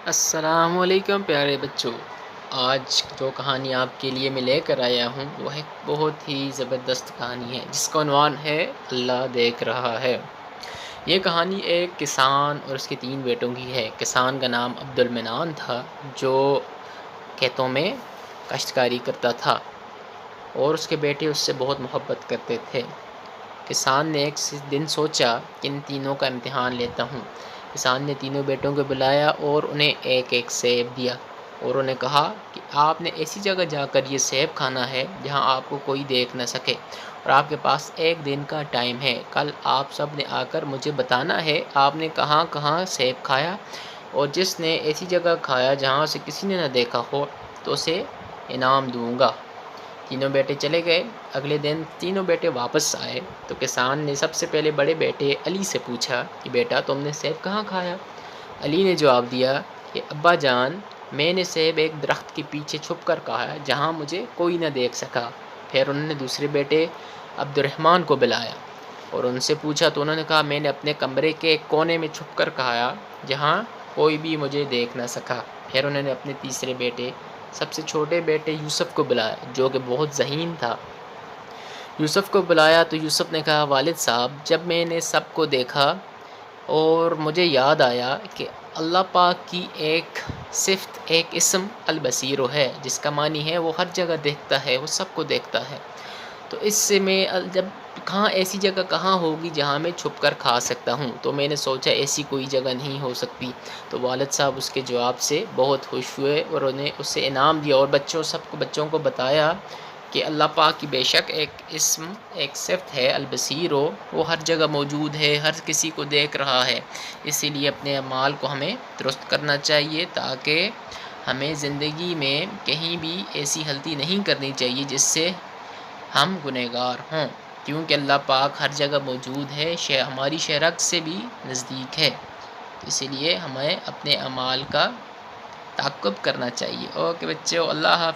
السلام علیکم پیارے بچوں، آج جو کہانی آپ کے لیے میں لے کر آیا ہوں وہ ایک بہت ہی زبردست کہانی ہے جس کا عنوان ہے اللہ دیکھ رہا ہے۔ یہ کہانی ایک کسان اور اس کے 3 بیٹوں کی ہے۔ کسان کا نام عبد المنان تھا جو کھیتوں میں کاشتکاری کرتا تھا اور اس کے بیٹے اس سے بہت محبت کرتے تھے۔ کسان نے ایک دن سوچا کہ ان تینوں کا امتحان لیتا ہوں۔ کسان نے تینوں بیٹوں کو بلایا اور انہیں ایک ایک سیب دیا اور انہیں کہا کہ آپ نے ایسی جگہ جا کر یہ سیب کھانا ہے جہاں آپ کو کوئی دیکھ نہ سکے، اور آپ کے پاس 1 دن کا ٹائم ہے۔ کل آپ سب نے آ کر مجھے بتانا ہے آپ نے کہاں کہاں سیب کھایا، اور جس نے ایسی جگہ کھایا جہاں سے کسی نے نہ دیکھا ہو تو اسے انعام دوں گا۔ تینوں بیٹے چلے گئے۔ اگلے دن تینوں بیٹے واپس آئے تو کسان نے سب سے پہلے بڑے بیٹے علی سے پوچھا کہ بیٹا تم نے سیب کہاں کھایا؟ علی نے جواب دیا کہ ابا جان، میں نے سیب ایک درخت کے پیچھے چھپ کر کھایا جہاں مجھے کوئی نہ دیکھ سکا۔ پھر انہوں نے دوسرے بیٹے عبد الرحمن کو بلایا اور ان سے پوچھا تو انہوں نے کہا میں نے اپنے کمرے کے ایک کونے میں چھپ کر کھایا جہاں کوئی بھی مجھے دیکھ نہ سکا۔ پھر انہوں نے اپنے تیسرے بیٹے سب سے چھوٹے بیٹے یوسف کو بلایا جو کہ بہت ذہین تھا۔ یوسف کو بلایا تو یوسف نے کہا والد صاحب، جب میں نے سب کو دیکھا اور مجھے یاد آیا کہ اللہ پاک کی ایک صفت، ایک اسم البصیر ہے جس کا معنی ہے وہ ہر جگہ دیکھتا ہے، وہ سب کو دیکھتا ہے، تو اس سے میں جب کہاں ایسی جگہ کہاں ہوگی جہاں میں چھپ کر کھا سکتا ہوں، تو میں نے سوچا ایسی کوئی جگہ نہیں ہو سکتی۔ تو والد صاحب اس کے جواب سے بہت خوش ہوئے اور انہیں اس سے انعام دیا اور بچوں کو بتایا کہ اللہ پاک کی بے شک ایک اسم، ایک صفت ہے البصیر، وہ ہر جگہ موجود ہے، ہر کسی کو دیکھ رہا ہے۔ اسی لیے اپنے اعمال کو ہمیں درست کرنا چاہیے تاکہ ہمیں زندگی میں کہیں بھی ایسی غلطی نہیں کرنی چاہیے جس سے ہم گنہگار ہوں، کیونکہ اللہ پاک ہر جگہ موجود ہے، ہماری شہرک سے بھی نزدیک ہے۔ اسی لیے ہمیں اپنے اعمال کا تعاقب کرنا چاہیے۔ اوکے بچوں، اللہ حافظ۔